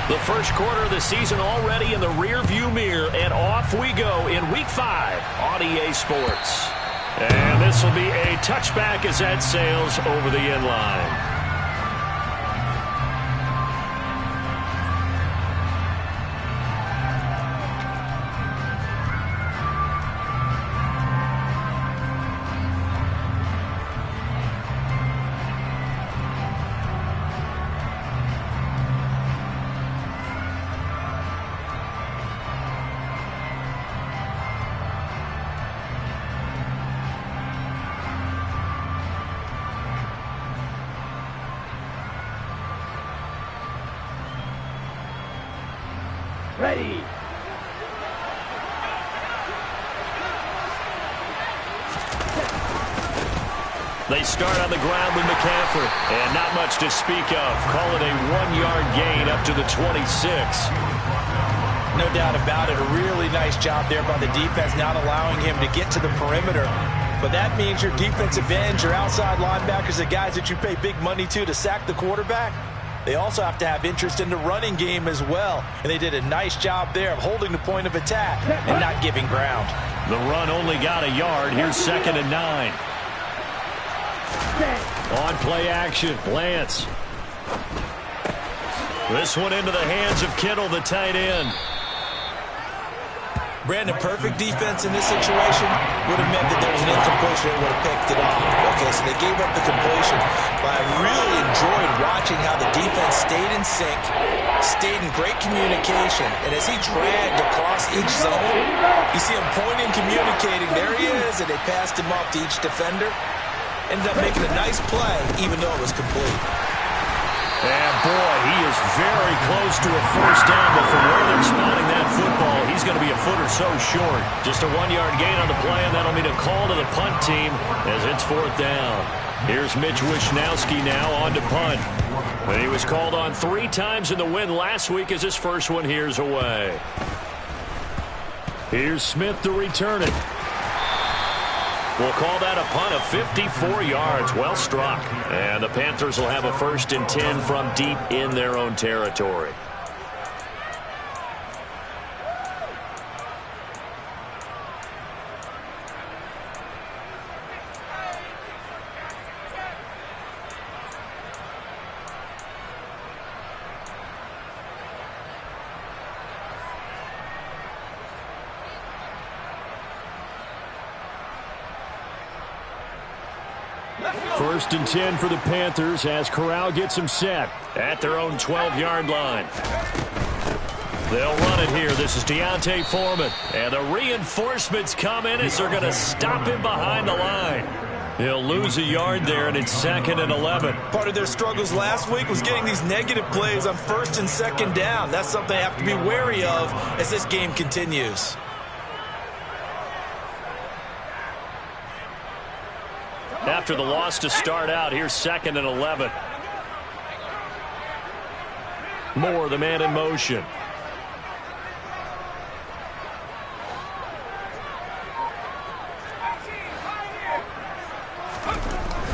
The first quarter of the season already in the rearview mirror, and off we go in Week 5 on EA Sports. And this will be a touchback as that sails over the end line. Ready. They start on the ground with McCaffrey, and not much to speak of. Call it a 1-yard gain up to the 26. No doubt about it. A really nice job there by the defense, not allowing him to get to the perimeter. But that means your defensive ends, your outside linebackers, the guys that you pay big money to sack the quarterback, they also have to have interest in the running game as well. And they did a nice job there of holding the point of attack and not giving ground. The run only got a yard. Here's 2nd and 9. On play action, Lance. This one into the hands of Kittle, the tight end. Brandon, perfect defense in this situation would have meant that there was an incompletion that would have picked it off. Okay, so they gave up the completion. But I really enjoyed watching how the defense stayed in sync, stayed in great communication, and as he dragged across each zone, you see him pointing, communicating. There he is, and they passed him off to each defender. Ended up making a nice play, even though it was complete. And boy, he is very close to a first down, but from where they're spotting that football, he's going to be a foot or so short. Just a 1-yard gain on the play, and that'll mean a call to the punt team as it's 4th down. Here's Mitch Wishnowski now on to punt. When he was called on 3 times in the win last week as his first one here's away. Here's Smith to return it. We'll call that a punt of 54 yards. Well struck. And the Panthers will have a 1st and 10 from deep in their own territory. First and 10 for the Panthers as Corral gets them set at their own 12-yard line. They'll run it here. This is Deontay Foreman. And the reinforcements come in as they're going to stop him behind the line. He'll lose a yard there, and it's 2nd and 11. Part of their struggles last week was getting these negative plays on 1st and 2nd down. That's something they have to be wary of as this game continues. After the loss to start out, here's 2nd and 11. Moore, the man in motion.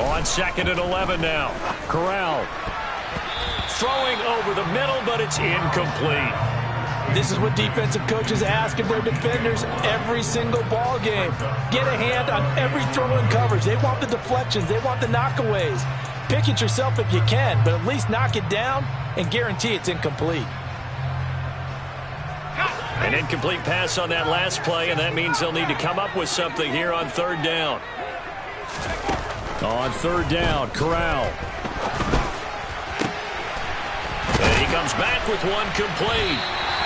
On 2nd and 11 now. Corral. Throwing over the middle, but it's incomplete. This is what defensive coaches ask of their defenders every single ball game. Get a hand on every throw in coverage. They want the deflections. They want the knockaways. Pick it yourself if you can, but at least knock it down and guarantee it's incomplete. An incomplete pass on that last play, and that means they'll need to come up with something here on 3rd down. On 3rd down, Corral. And he comes back with one complete.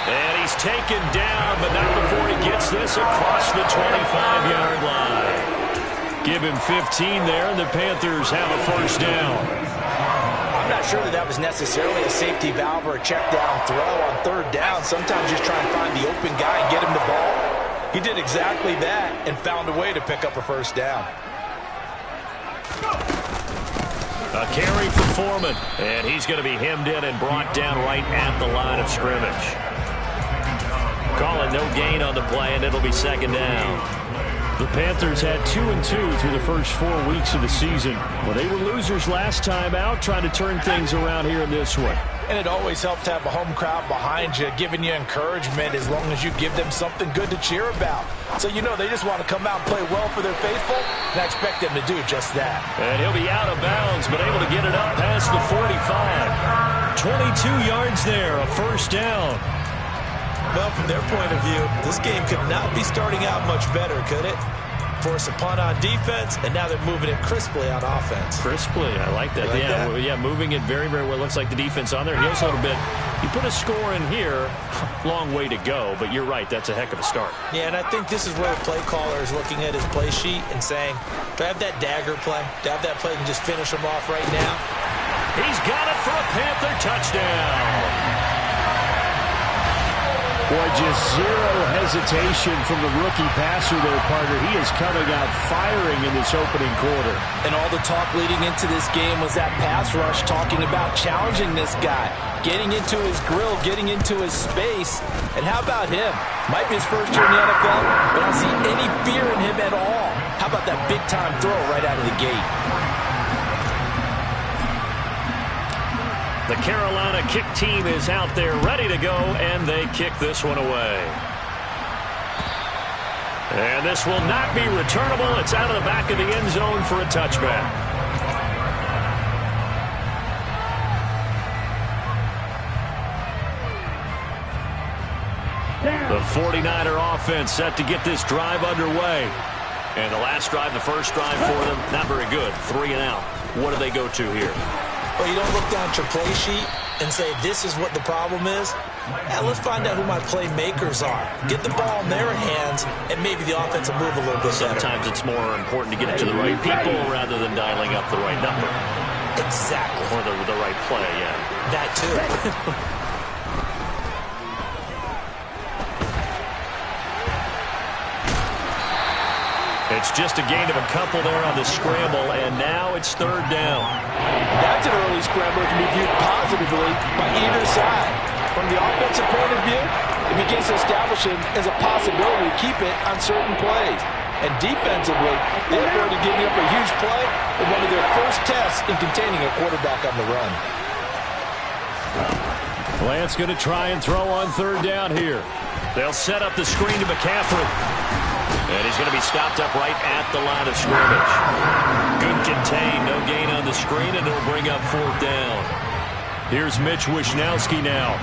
And he's taken down, but not before he gets this across the 25-yard line. Give him 15 there, and the Panthers have a 1st down. I'm not sure that was necessarily a safety valve or a check down throw on 3rd down. Sometimes just try and find the open guy and get him the ball. He did exactly that and found a way to pick up a 1st down. A carry for Foreman, and he's going to be hemmed in and brought down right at the line of scrimmage. Calling no gain on the play, and it'll be 2nd down. The Panthers had 2-2 through the first 4 weeks of the season. Well, they were losers last time out, trying to turn things around here in this one. And it always helps to have a home crowd behind you, giving you encouragement as long as you give them something good to cheer about. So you know they just want to come out and play well for their faithful, and I expect them to do just that. And he'll be out of bounds, but able to get it up past the 45. 22 yards there, a first down. Well, from their point of view, this game could not be starting out much better, could it? Force a punt on defense, and now they're moving it crisply on offense. Crisply, I like that. Yeah, moving it very, very well. Looks like the defense on there. Heels a little bit. You put a score in here, long way to go, but you're right, that's a heck of a start. Yeah, and I think this is where the play caller is looking at his play sheet and saying, do I have that dagger play? Do I have that play and just finish him off right now? He's got it for a Panther touchdown. Boy, just zero hesitation from the rookie passer there, partner. He is coming out firing in this opening quarter. And all the talk leading into this game was that pass rush, talking about challenging this guy, getting into his grill, getting into his space. And how about him? Might be his first year in the NFL, but I don't see any fear in him at all. How about that big-time throw right out of the gate? The Carolina kick team is out there ready to go, and they kick this one away. And this will not be returnable. It's out of the back of the end zone for a touchback. The 49er offense set to get this drive underway. And the last drive, the first drive for them, not very good. 3 and out. What do they go to here? Well, you don't look down at your play sheet and say, this is what the problem is. Yeah, let's find out who my playmakers are. Get the ball in their hands, and maybe the offense will move a little bit better. Sometimes it's more important to get it to the right people rather than dialing up the right number. Exactly. Or the right play, yeah. That too. It's just a gain of a couple there on the scramble, and now it's third down. That's an early scramble that can be viewed positively by either side. From the offensive point of view, it begins to establish him as a possibility to keep it on certain plays. And defensively, they have already given up a huge play in one of their first tests in containing a quarterback on the run. Lance going to try and throw on third down here. They'll set up the screen to McCaffrey. And he's going to be stopped up right at the line of scrimmage. Good contain, no gain on the screen, and it'll bring up fourth down. Here's Mitch Wishnowski now.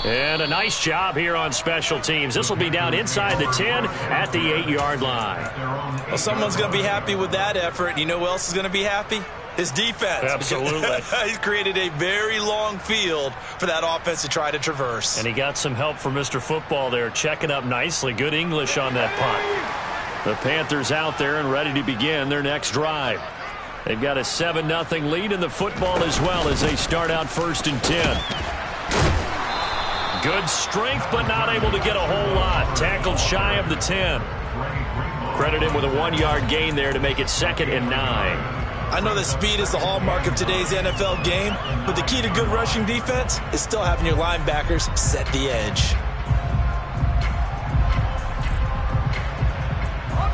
And a nice job here on special teams. This will be down inside the 10 at the 8-yard line. Well, someone's going to be happy with that effort. You know who else is going to be happy? His defense. Absolutely. He's created a very long field for that offense to try to traverse. And he got some help from Mr. Football there, checking up nicely. Good English on that punt. The Panthers out there and ready to begin their next drive. They've got a 7-0 lead in the football as well as they start out 1st and 10. Good strength, but not able to get a whole lot. Tackled shy of the 10. Credit him with a 1-yard gain there to make it 2nd and 9. I know that speed is the hallmark of today's NFL game, but the key to good rushing defense is still having your linebackers set the edge.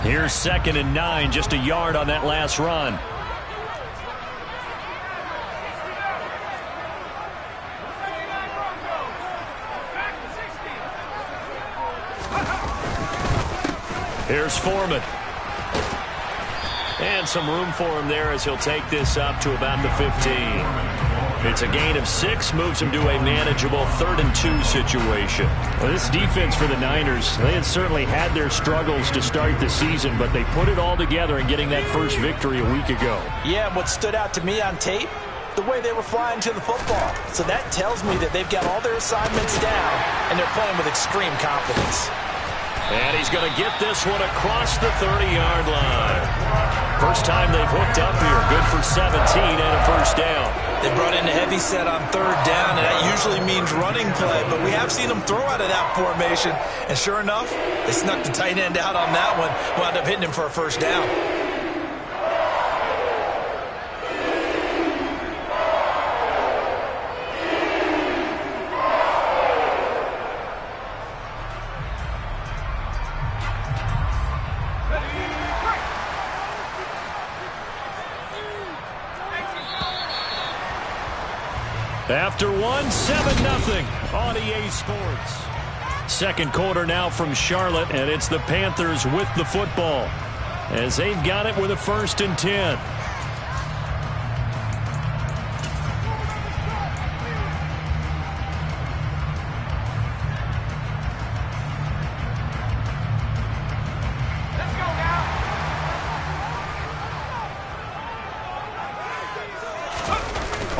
Here's 2nd and 9, just a yard on that last run. Here's Foreman. And some room for him there as he'll take this up to about the 15. It's a gain of 6, moves him to a manageable 3rd and 2 situation. Well, this defense for the Niners, they had certainly had their struggles to start the season, but they put it all together in getting that first victory a week ago. Yeah, and what stood out to me on tape, the way they were flying to the football. So that tells me that they've got all their assignments down, and they're playing with extreme confidence. And he's going to get this one across the 30-yard line. First time they've hooked up here. Good for 17 and a first down. They brought in a heavy set on 3rd down, and that usually means running play. But we have seen them throw out of that formation. And sure enough, they snuck the tight end out on that one. Wound up hitting him for a first down. After one, 7-0 on EA Sports. Second quarter now from Charlotte, and it's the Panthers with the football as they've got it with a 1st and 10.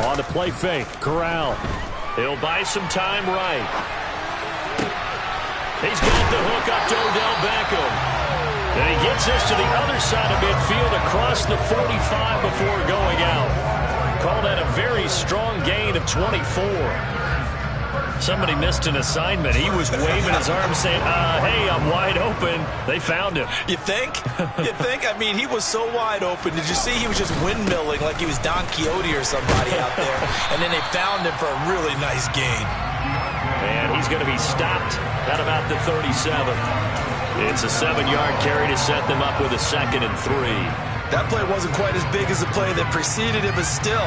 On the play fake, Corral. He'll buy some time right. He's got the hook up to Odell Beckham. And he gets this to the other side of midfield across the 45 before going out. Call that a very strong gain of 24. Somebody missed an assignment. He was waving his arms saying, hey, I'm wide open. They found him. You think? You think? I mean, he was so wide open. Did you see he was just windmilling like he was Don Quixote or somebody out there? And then they found him for a really nice gain. And he's going to be stopped at about the 37. It's a 7-yard carry to set them up with a 2nd and 3. That play wasn't quite as big as the play that preceded it, but still,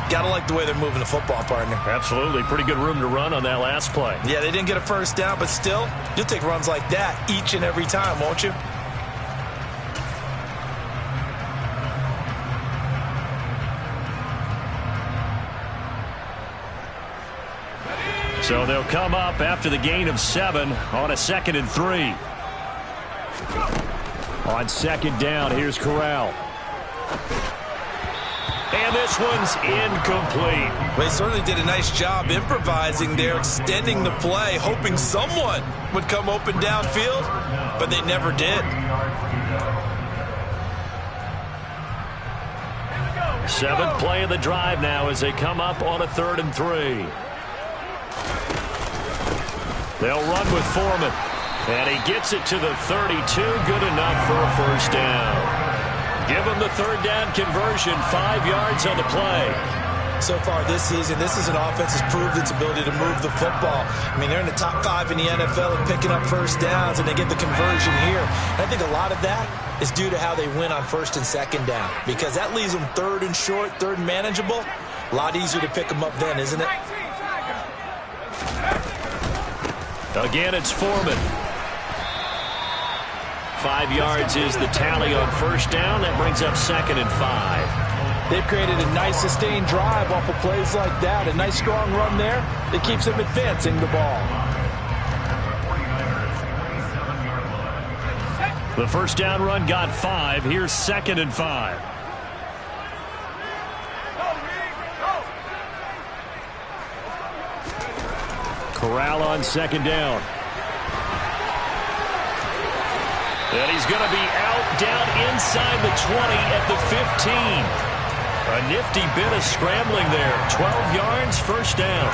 got to like the way they're moving the football, partner. Absolutely. Pretty good room to run on that last play. Yeah, they didn't get a first down, but still, you'll take runs like that each and every time, won't you? So they'll come up after the gain of 7 on a 2nd and 3. On 2nd down, here's Corral. And this one's incomplete. They certainly did a nice job improvising there, extending the play, hoping someone would come open downfield, but they never did. 7th play of the drive now as they come up on a 3rd and 3. They'll run with Foreman. And he gets it to the 32. Good enough for a 1st down. Give him the 3rd down conversion. 5 yards on the play. So far this season, this is an offense that's proved its ability to move the football. I mean, they're in the top 5 in the NFL and picking up 1st downs, and they get the conversion here. And I think a lot of that is due to how they win on 1st and 2nd down, because that leaves them 3rd and short, 3rd and manageable. A lot easier to pick them up then, isn't it? Again, it's Foreman. 5 yards is the tally on 1st down. That brings up 2nd and 5. They've created a nice sustained drive off of plays like that. A nice strong run there that keeps them advancing the ball. The 1st down run got 5. Here's 2nd and 5. Corral on 2nd down. And he's going to be out down inside the 20 at the 15. A nifty bit of scrambling there. 12 yards, 1st down.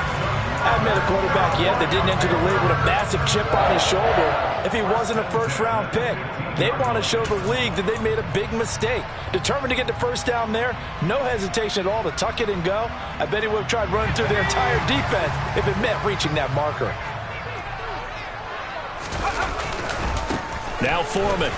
I haven't met a quarterback yet that didn't enter the league with a massive chip on his shoulder if he wasn't a 1st-round pick. They want to show the league that they made a big mistake. Determined to get the 1st down there, no hesitation at all to tuck it and go. I bet he would have tried running through their entire defense if it meant reaching that marker. Now Foreman.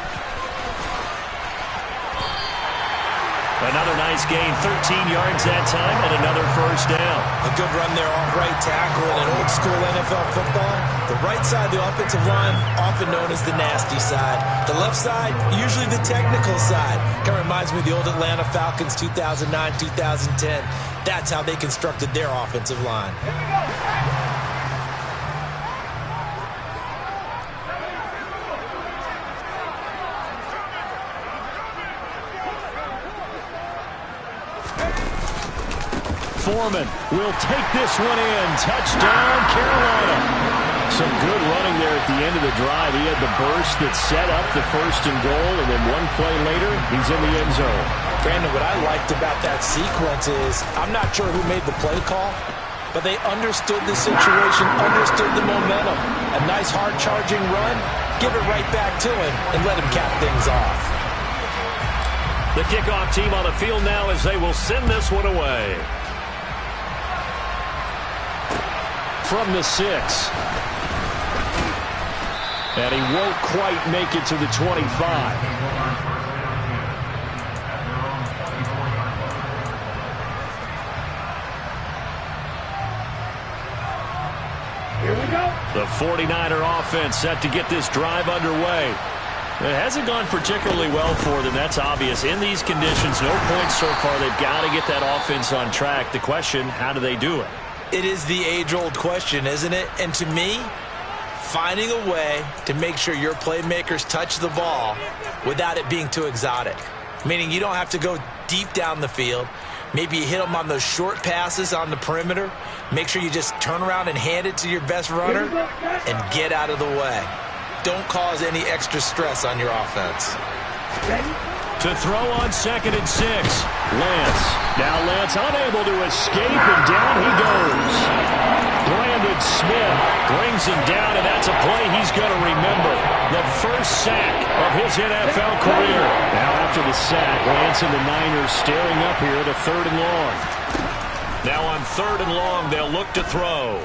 Another nice gain, 13 yards that time, and another 1st down. A good run there off right tackle in an old-school NFL football. The right side of the offensive line, often known as the nasty side. The left side, usually the technical side. Kind of reminds me of the old Atlanta Falcons 2009, 2010. That's how they constructed their offensive line. Foreman will take this one in. Touchdown, Carolina. Some good running there at the end of the drive. He had the burst that set up the 1st and goal, and then one play later, he's in the end zone. Brandon, what I liked about that sequence is I'm not sure who made the play call, but they understood the situation, understood the momentum. A nice hard-charging run, give it right back to him, and let him cap things off. The kickoff team on the field now as they will send this one away. From the 6. And he won't quite make it to the 25. The 49er offense set to get this drive underway. It hasn't gone particularly well for them. That's obvious. In these conditions, no points so far. They've got to get that offense on track. The question, how do they do it? It is the age-old question, isn't it? And to me, finding a way to make sure your playmakers touch the ball without it being too exotic. Meaning you don't have to go deep down the field. Maybe you hit them on those short passes on the perimeter. Make sure you just turn around and hand it to your best runner and get out of the way. Don't cause any extra stress on your offense. To throw on 2nd and 6. Lance. Now Lance unable to escape, and down he goes. Brandon Smith brings him down, and that's a play he's going to remember. The first sack of his NFL career. Now after the sack, Lance and the Niners staring up here at a 3rd and long. Now on 3rd and long, they'll look to throw.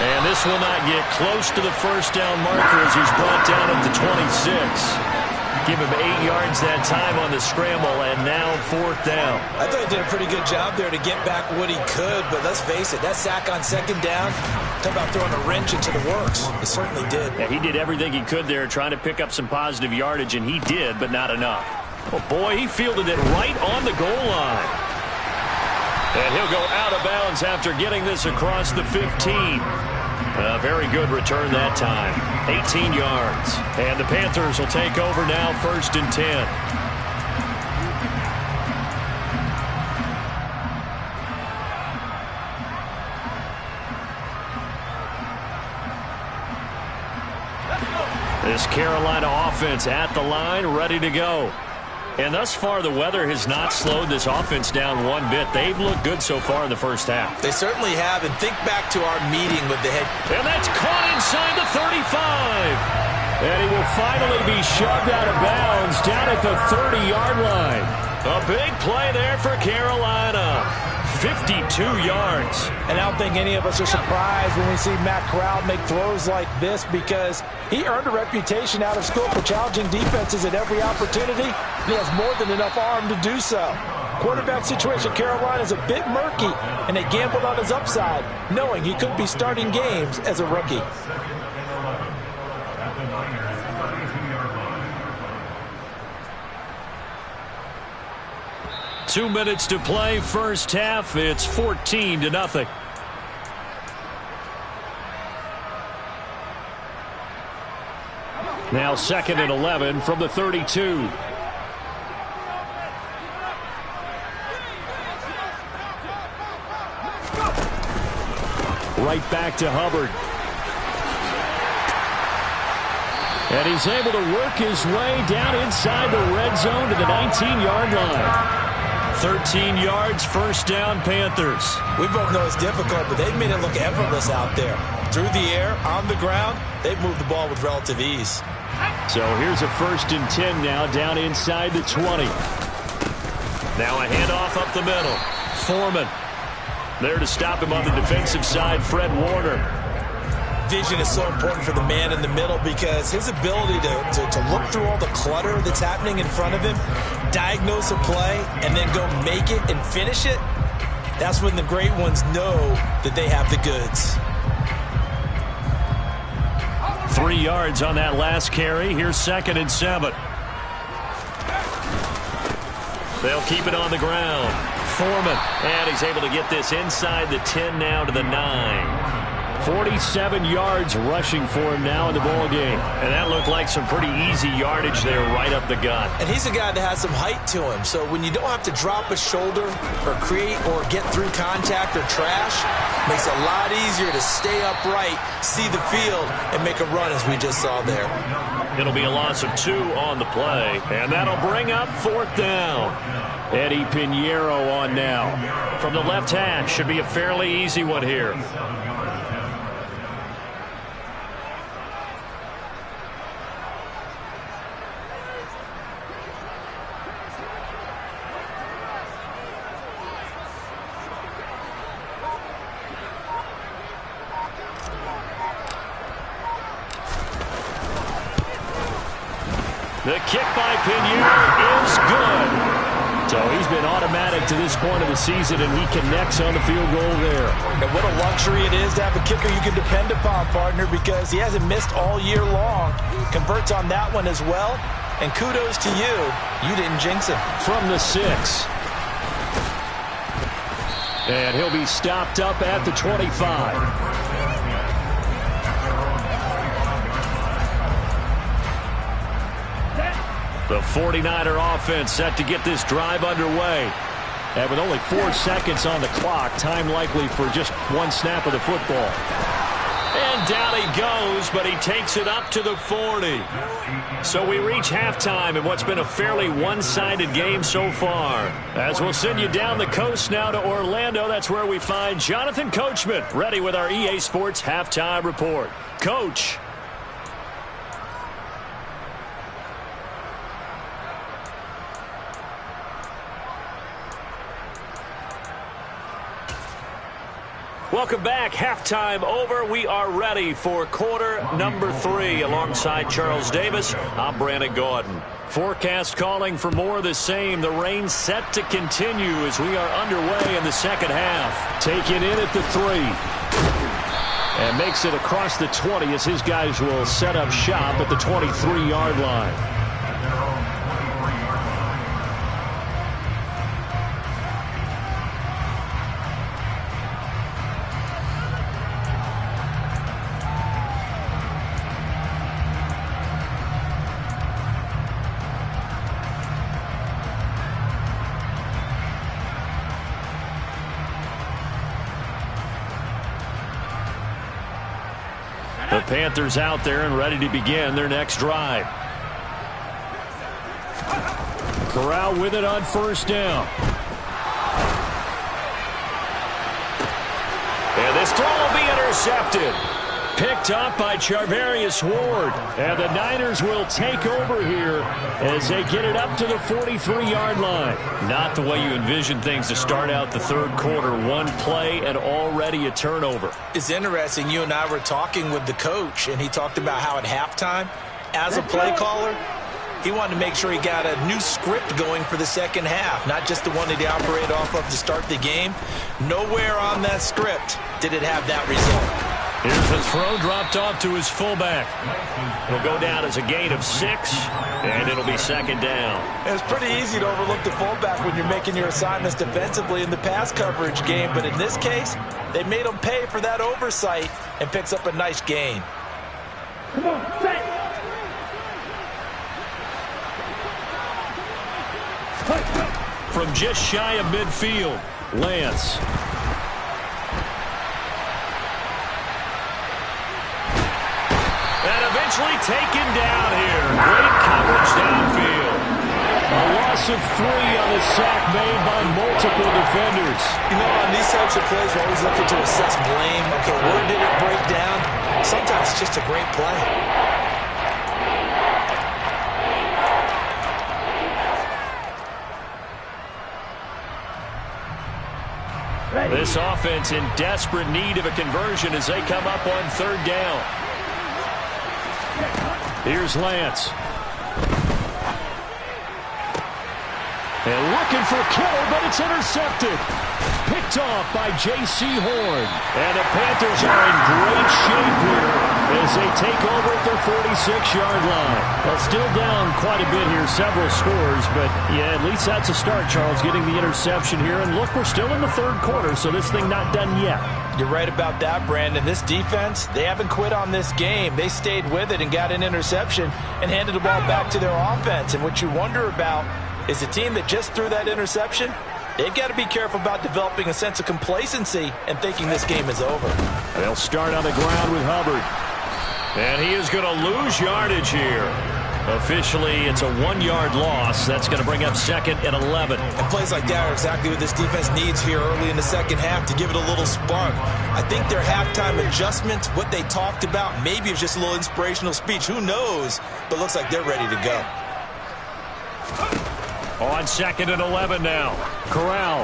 And this will not get close to the first down marker as he's brought down at the 26. Give him 8 yards that time on the scramble, and now 4th down. I thought he did a pretty good job there to get back what he could, but let's face it, that sack on 2nd down, talk about throwing a wrench into the works. He certainly did. Yeah, he did everything he could there trying to pick up some positive yardage, and he did, but not enough. Oh, boy, he fielded it right on the goal line. And he'll go out of bounds after getting this across the 15. A very good return that time. 18 yards. And the Panthers will take over now, 1st and 10. This Carolina offense at the line, ready to go. And thus far, the weather has not slowed this offense down one bit. They've looked good so far in the first half. They certainly have. And think back to our meeting with the head. And that's caught inside the 35. And he will finally be shoved out of bounds down at the 30-yard line. A big play there for Carolina. 52 yards. And I don't think any of us are surprised when we see Matt Corral make throws like this, because he earned a reputation out of school for challenging defenses at every opportunity. He has more than enough arm to do so. Quarterback situation, Carolina is a bit murky, and they gambled on his upside, knowing he could be starting games as a rookie. Two minutes to play, first half. It's 14-0. Now 2nd and 11 from the 32. Right back to Hubbard. And he's able to work his way down inside the red zone to the 19-yard line. 13 yards, first down, Panthers. We both know it's difficult, but they've made it look effortless out there. Through the air, on the ground, they've moved the ball with relative ease. So here's a 1st and 10 now, down inside the 20. Now a handoff up the middle. Foreman there to stop him on the defensive side, Fred Warner. Vision is so important for the man in the middle, because his ability to look through all the clutter that's happening in front of him, diagnose a play, and then go make it and finish it, that's when the great ones know that they have the goods. 3 yards on that last carry. Here's 2nd and 7. They'll keep it on the ground. Foreman, and he's able to get this inside the 10 now to the 9. 47 yards rushing for him now in the ball game. And that looked like some pretty easy yardage there right up the gut. And he's a guy that has some height to him. So when you don't have to drop a shoulder or create or get through contact or trash, makes it a lot easier to stay upright, see the field, and make a run as we just saw there. It'll be a loss of 2 on the play. And that'll bring up 4th down. Eddie Pinheiro on now. From the left hash, should be a fairly easy one here. The kick by Pinheiro is good. So he's been automatic to this point of the season, and he connects on the field goal there. And what a luxury it is to have a kicker you can depend upon, partner, because he hasn't missed all year long. Converts on that one as well. And kudos to you. You didn't jinx him. From the 6. And he'll be stopped up at the 25. The 49er offense set to get this drive underway. And with only 4 seconds on the clock, time likely for just one snap of the football. And down he goes, but he takes it up to the 40. So we reach halftime in what's been a fairly one-sided game so far. As we'll send you down the coast now to Orlando, that's where we find Jonathan Coachman, ready with our EA Sports Halftime Report. Coach. Welcome back. Halftime over. We are ready for quarter number 3. Alongside Charles Davis, I'm Brandon Gaudin. Forecast calling for more of the same. The rain set to continue as we are underway in the second half. Taken in at the 3. And makes it across the 20 as his guys will set up shop at the 23-yard line. The Panthers out there and ready to begin their next drive. Corral with it on first down. And this throw will be intercepted. Picked up by Charvarius Ward. And the Niners will take over here as they get it up to the 43-yard line. Not the way you envision things to start out the third quarter. One play and already a turnover. It's interesting. You and I were talking with the coach, and he talked about how at halftime, as a play caller, he wanted to make sure he got a new script going for the second half, not just the one that he operated off of to start the game. Nowhere on that script did it have that result. Here's a throw dropped off to his fullback. It'll go down as a gain of 6, and it'll be second down. It's pretty easy to overlook the fullback when you're making your assignments defensively in the pass coverage game, but in this case, they made him pay for that oversight and picks up a nice gain. Come on, set. From just shy of midfield, Lance. And eventually taken down here. Great coverage downfield. A loss of 3 on the sack made by multiple defenders. You know, on these types of plays, we're always looking to assess blame. Okay, where did it break down? Sometimes it's just a great play. This offense in desperate need of a conversion as they come up on third down. Here's Lance. And looking for Kittle, but it's intercepted. Picked off by J.C. Horn. And the Panthers are in great shape here as they take over at their 46-yard line. Well, still down quite a bit here, several scores, but yeah, at least that's a start, Charles, getting the interception here. And look, we're still in the third quarter, so this thing not done yet. You're right about that, Brandon. This defense, they haven't quit on this game. They stayed with it and got an interception and handed the ball back to their offense. And what you wonder about is a team that just threw that interception, they've got to be careful about developing a sense of complacency and thinking this game is over. They'll start on the ground with Hubbard. And he is going to lose yardage here. Officially, it's a 1-yard loss. That's going to bring up second and 11. And plays like that are exactly what this defense needs here early in the second half to give it a little spark. I think their halftime adjustment, what they talked about, maybe it's just a little inspirational speech. Who knows? But looks like they're ready to go. On second and 11 now. Corral.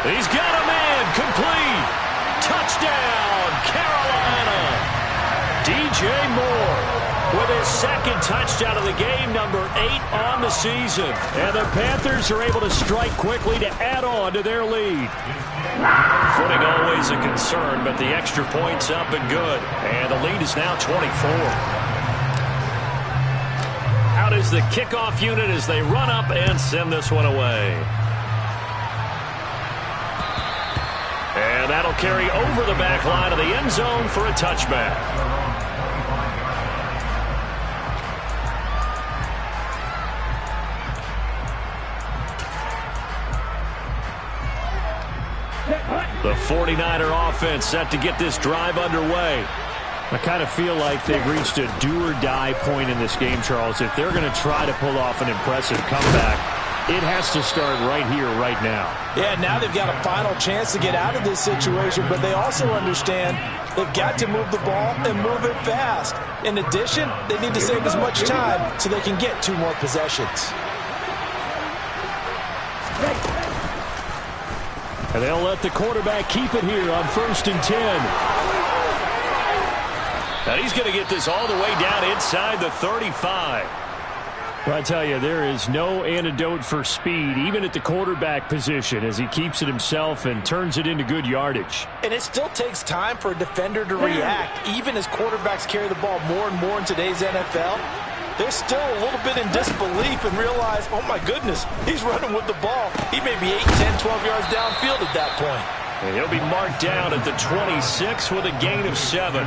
He's got a man. Complete. Touchdown, Carolina. DJ Moore. with his second touchdown of the game, number 8 on the season. And the Panthers are able to strike quickly to add on to their lead. Footing always a concern, but the extra point's up and good. And the lead is now 24. Out is the kickoff unit as they run up and send this one away. And that'll carry over the back line of the end zone for a touchback. The 49er offense set to get this drive underway. I kind of feel like they've reached a do-or-die point in this game, Charles. If they're going to try to pull off an impressive comeback, it has to start right here, right now. Yeah, now they've got a final chance to get out of this situation, but they also understand they've got to move the ball and move it fast. In addition, they need to save as much time so they can get 2 more possessions. And they'll let the quarterback keep it here on 1st and 10. And he's going to get this all the way down inside the 35. Well, I tell you, there is no antidote for speed, even at the quarterback position, as he keeps it himself and turns it into good yardage. And it still takes time for a defender to react, even as quarterbacks carry the ball more and more in today's NFL. They're still a little bit in disbelief and realize, oh my goodness, he's running with the ball. He may be 8, 10, 12 yards downfield at that point. And he'll be marked down at the 26 with a gain of 7.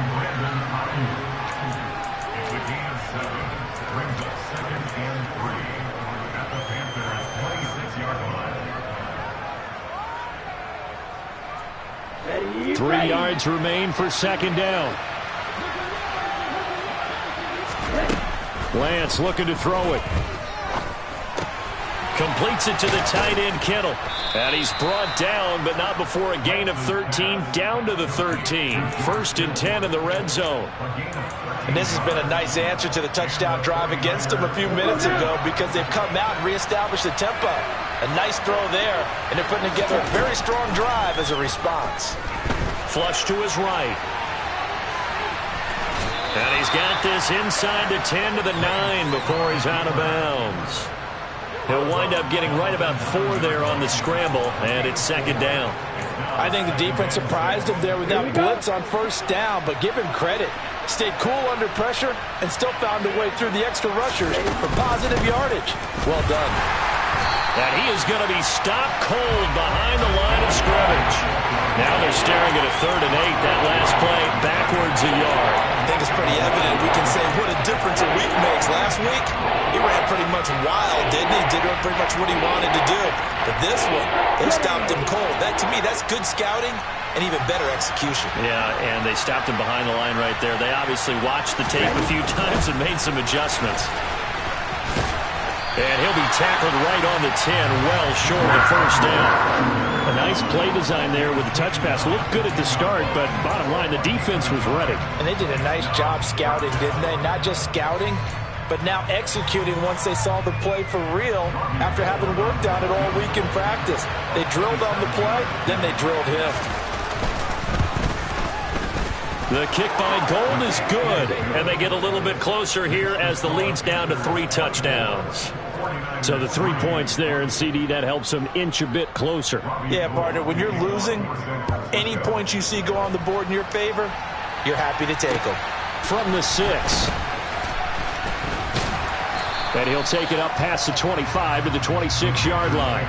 Three yards remain for 2nd down. Lance looking to throw it. Completes it to the tight end, Kittle. And he's brought down, but not before a gain of 13, down to the 13. 1st and 10 in the red zone. And this has been a nice answer to the touchdown drive against them a few minutes ago because they've come out and reestablished the tempo. A nice throw there, and they're putting together a very strong drive as a response. Flush to his right. And he's got this inside the 10 to the 9 before he's out of bounds. He'll wind up getting right about 4 there on the scramble, and it's 2nd down. I think the defense surprised him there with that blitz on 1st down, but give him credit. Stayed cool under pressure and still found a way through the extra rushers for positive yardage. Well done. And he is going to be stopped cold behind the line of scrimmage. Now they're staring at a 3rd and 8. That last play backwards a yard. I think it's pretty evident. We can say what a difference a week makes. Last week, he ran pretty much wild, didn't he? Did pretty much what he wanted to do. But this one, they stopped him cold. That, to me, that's good scouting and even better execution. Yeah, and they stopped him behind the line right there. They obviously watched the tape a few times and made some adjustments. And he'll be tackled right on the 10, well short of the 1st down. A nice play design there with the touch pass. Looked good at the start, but bottom line, the defense was ready. And they did a nice job scouting, didn't they? Not just scouting, but now executing once they saw the play for real after having worked on it all week in practice. They drilled on the play, then they drilled him. The kick by Gold is good, and they get a little bit closer here as the lead's down to 3 touchdowns. So the 3 points there, and CD, that helps them inch a bit closer. Yeah, partner, when you're losing, any points you see go on the board in your favor, you're happy to take them. From the 6. And he'll take it up past the 25 to the 26-yard line.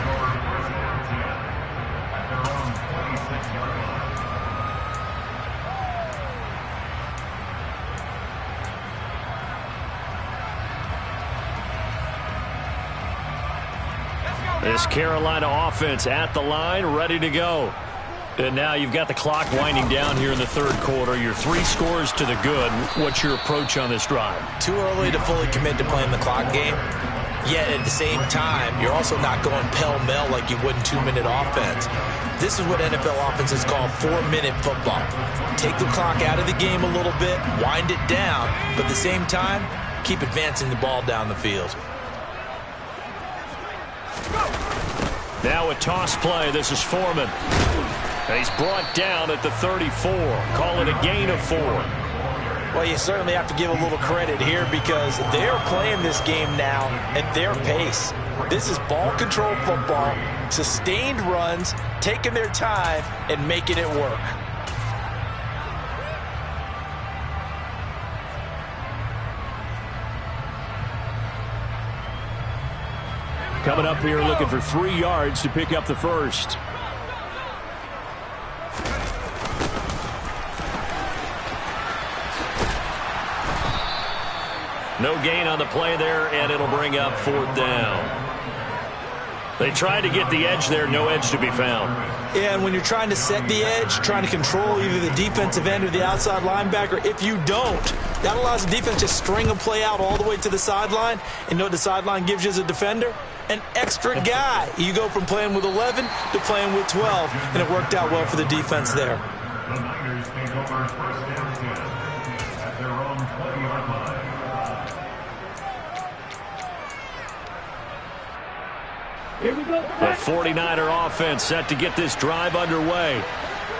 This Carolina offense at the line, ready to go. And now you've got the clock winding down here in the 3rd quarter. Your 3 scores to the good. What's your approach on this drive? Too early to fully commit to playing the clock game. Yet at the same time, you're also not going pell-mell like you would in 2-minute offense. This is what NFL offenses call 4-minute football. Take the clock out of the game a little bit, wind it down, but at the same time, keep advancing the ball down the field. Now a toss play. This is Foreman. And he's brought down at the 34. Call it a gain of 4. Well, you certainly have to give a little credit here because they're playing this game now at their pace. This is ball control football, sustained runs, taking their time and making it work. Coming up here looking for 3 yards to pick up the first. No gain on the play there, and it'll bring up 4th down. They tried to get the edge there, no edge to be found. Yeah, and when you're trying to set the edge, trying to control either the defensive end or the outside linebacker, if you don't, that allows the defense to string a play out all the way to the sideline. And you know what the sideline gives you as a defender? An extra guy. You go from playing with 11 to playing with 12, and it worked out well for the defense there. The Niners take over first and 10 at their own 20-yard line. Here we go. The 49er offense set to get this drive underway.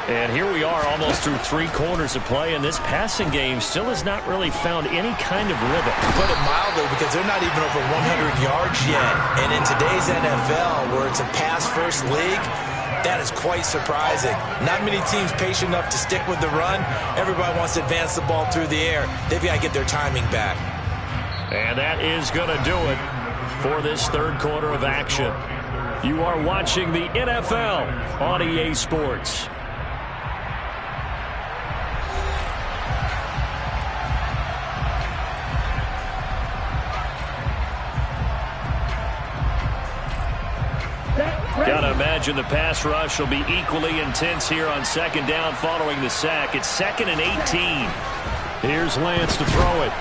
And here we are almost through 3 quarters of play, and this passing game still has not really found any kind of rhythm. Put it mildly, because they're not even over 100 yards yet. And in today's NFL, where it's a pass-first league, that is quite surprising. Not many teams patient enough to stick with the run. Everybody wants to advance the ball through the air. They've got to get their timing back. And that is going to do it for this 3rd quarter of action. You are watching the NFL on EA Sports. Gotta imagine the pass rush will be equally intense here on 2nd down following the sack. It's 2nd and 18. Here's Lance to throw it.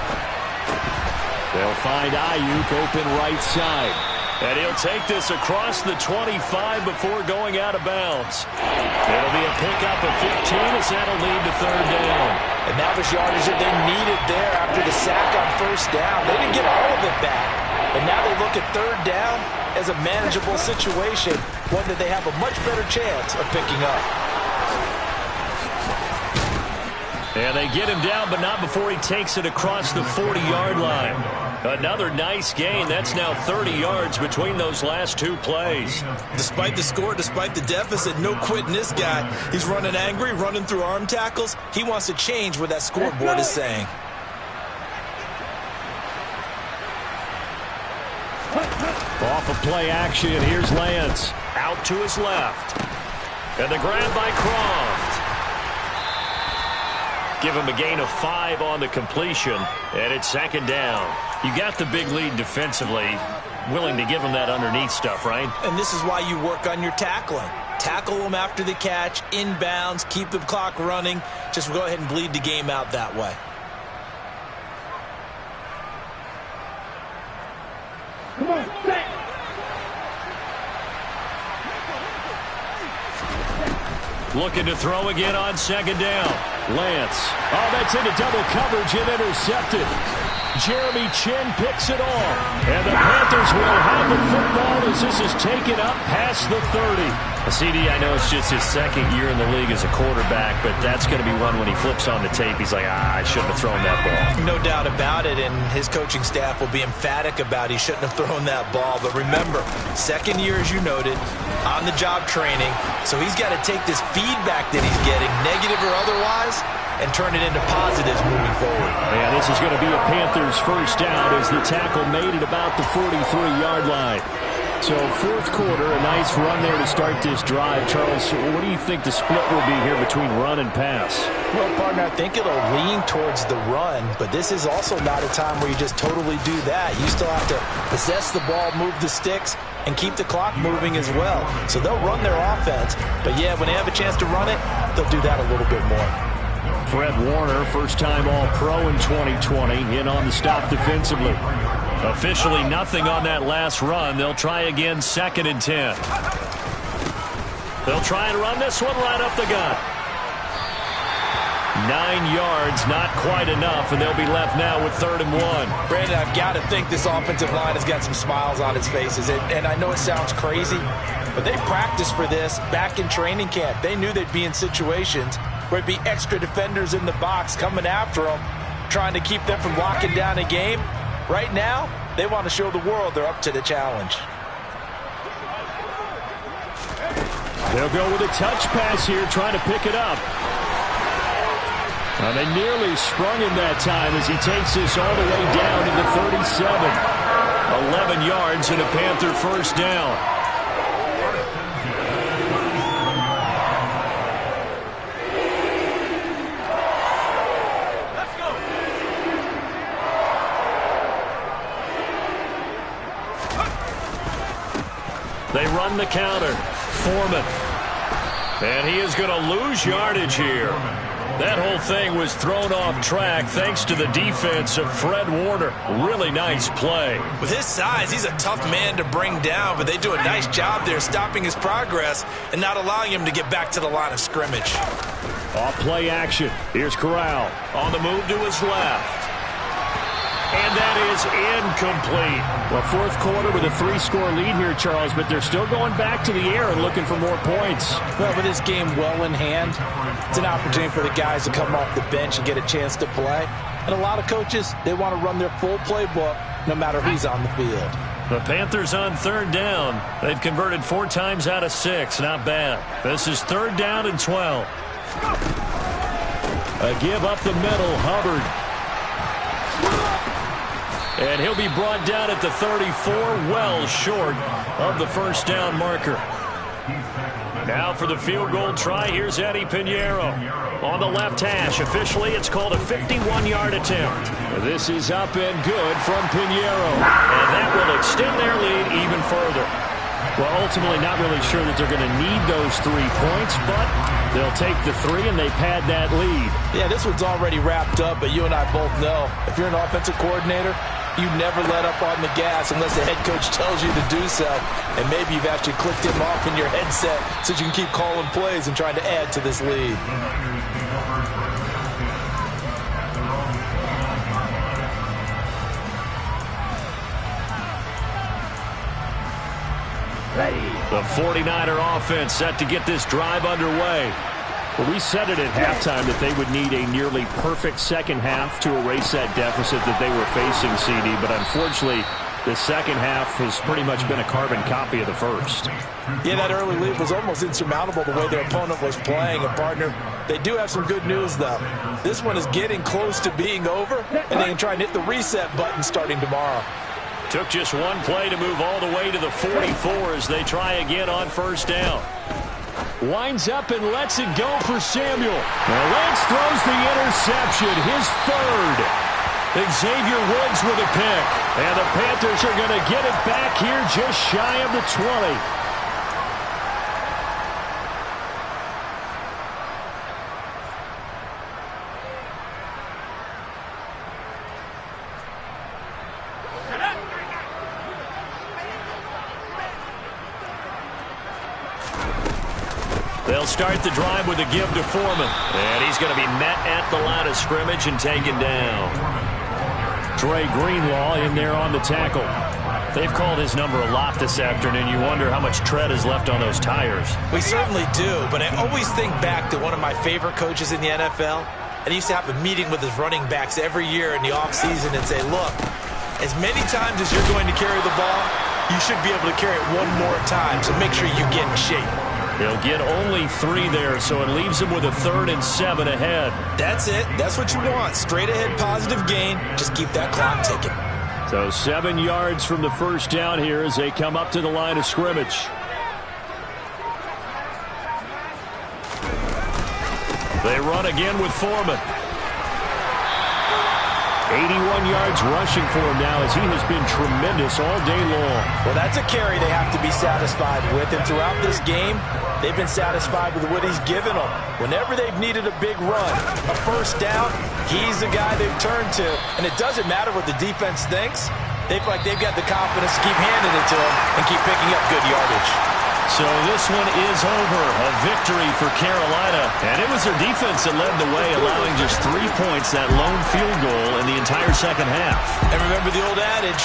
They'll find Ayuk open right side. And he'll take this across the 25 before going out of bounds. It'll be a pickup of 15 as that'll lead to 3rd down. And that was yardage that they needed there after the sack on 1st down. They didn't get all of it back. But now they look at 3rd down as a manageable situation, one that they have a much better chance of picking up. And they get him down, but not before he takes it across the 40-yard line. Another nice gain. That's now 30 yards between those last 2 plays. Despite the score, despite the deficit, no quitting this guy. He's running angry, running through arm tackles. He wants to change what that scoreboard is saying. Off of play action, here's Lance. Out to his left. And the grab by Croft. Give him a gain of 5 on the completion, and it's 2nd down. You got the big lead defensively, willing to give him that underneath stuff, right? And this is why you work on your tackling. Tackle them after the catch, inbounds, keep the clock running. Just go ahead and bleed the game out that way. Come on, set. Looking to throw again on 2nd down. Lance. Oh, that's into double coverage and intercepted. Jeremy Chin picks it off. And the Panthers will have the football as this is taken up past the 30. CD, I know it's just his 2nd year in the league as a quarterback, but that's going to be one when he flips on the tape. He's like, I shouldn't have thrown that ball. No doubt about it, and his coaching staff will be emphatic about he shouldn't have thrown that ball. But remember, 2nd year, as you noted, on-the-job training, so he's got to take this feedback that he's getting, negative or otherwise, and turn it into positives moving forward. Yeah, this is going to be a Panthers 1st down as the tackle made it about the 43-yard line. So 4th quarter, a nice run there to start this drive. Charles, what do you think the split will be here between run and pass? Well, partner, I think it'll lean towards the run, but this is also not a time where you just totally do that. You still have to possess the ball, move the sticks, and keep the clock moving as well. So they'll run their offense, but yeah, when they have a chance to run it, they'll do that a little bit more. Fred Warner, first-time All-Pro in 2020, in on the stop defensively. Officially nothing on that last run. They'll try again, 2nd and 10. They'll try and run this one right up the gut. 9 yards, not quite enough, and they'll be left now with 3rd and 1. Brandon, I've got to think this offensive line has got some smiles on its faces. And I know it sounds crazy, but they practiced for this back in training camp. They knew they'd be in situations where it'd be extra defenders in the box coming after them, trying to keep them from locking down a game. Right now, they want to show the world they're up to the challenge. They'll go with a touch pass here, trying to pick it up. They nearly sprung him that time as he takes this all the way down to the 37. 11 yards and a Panther first down. They run the counter. Foreman. And he is going to lose yardage here. That whole thing was thrown off track thanks to the defense of Fred Warner. Really nice play. With his size, he's a tough man to bring down, but they do a nice job there stopping his progress and not allowing him to get back to the line of scrimmage. Off play action. Here's Corral on the move to his left. And that is incomplete. Well, fourth quarter with a 3-score lead here, Charles, but they're still going back to the air and looking for more points. Well, with this game well in hand, it's an opportunity for the guys to come off the bench and get a chance to play. And a lot of coaches, they want to run their full playbook no matter who's on the field. The Panthers on third down. They've converted 4 times out of 6. Not bad. This is third down and 12. A give up the middle. Hubbard. And he'll be brought down at the 34, well short of the first down marker. Now for the field goal try, here's Eddie Pinheiro. On the left hash, officially it's called a 51-yard attempt. This is up and good from Pinheiro. And that will extend their lead even further. Well, ultimately not really sure that they're going to need those 3 points, but they'll take the 3 and they pad that lead. Yeah, this one's already wrapped up, but you and I both know if you're an offensive coordinator, you never let up on the gas unless the head coach tells you to do so. And maybe you've actually clicked him off in your headset so you can keep calling plays and trying to add to this lead. The 49er offense set to get this drive underway. Well, we said it at halftime that they would need a nearly perfect second half to erase that deficit that they were facing, CD. But unfortunately, the second half has pretty much been a carbon copy of the first. Yeah, that early lead was almost insurmountable the way their opponent was playing. And, partner, they do have some good news, though. This one is getting close to being over, and they can try and hit the reset button starting tomorrow. Took just one play to move all the way to the 44 as they try again on first down. Winds up and lets it go for Samuel. Now Lance throws the interception, his third. Xavier Woods with a pick. And the Panthers are going to get it back here just shy of the 20. They'll start the drive with a give to Foreman. And he's going to be met at the line of scrimmage and taken down. Trey Greenlaw in there on the tackle. They've called his number a lot this afternoon. You wonder how much tread is left on those tires. We certainly do, but I always think back to one of my favorite coaches in the NFL. And he used to have a meeting with his running backs every year in the offseason and say, look, as many times as you're going to carry the ball, you should be able to carry it one more time, so make sure you get in shape. They'll get only 3 there, so it leaves them with a 3rd and 7 ahead. That's it. That's what you want. Straight ahead positive gain. Just keep that clock ticking. So 7 yards from the first down here as they come up to the line of scrimmage. They run again with Foreman. 81 yards rushing for him now as he has been tremendous all day long. Well, that's a carry they have to be satisfied with. And throughout this game, they've been satisfied with what he's given them. Whenever they've needed a big run, a first down, he's the guy they've turned to. And it doesn't matter what the defense thinks. They feel like they've got the confidence to keep handing it to him and keep picking up good yardage. So this one is over. A victory for Carolina. And it was their defense that led the way, allowing just 3 points, that lone field goal in the entire second half. And remember the old adage,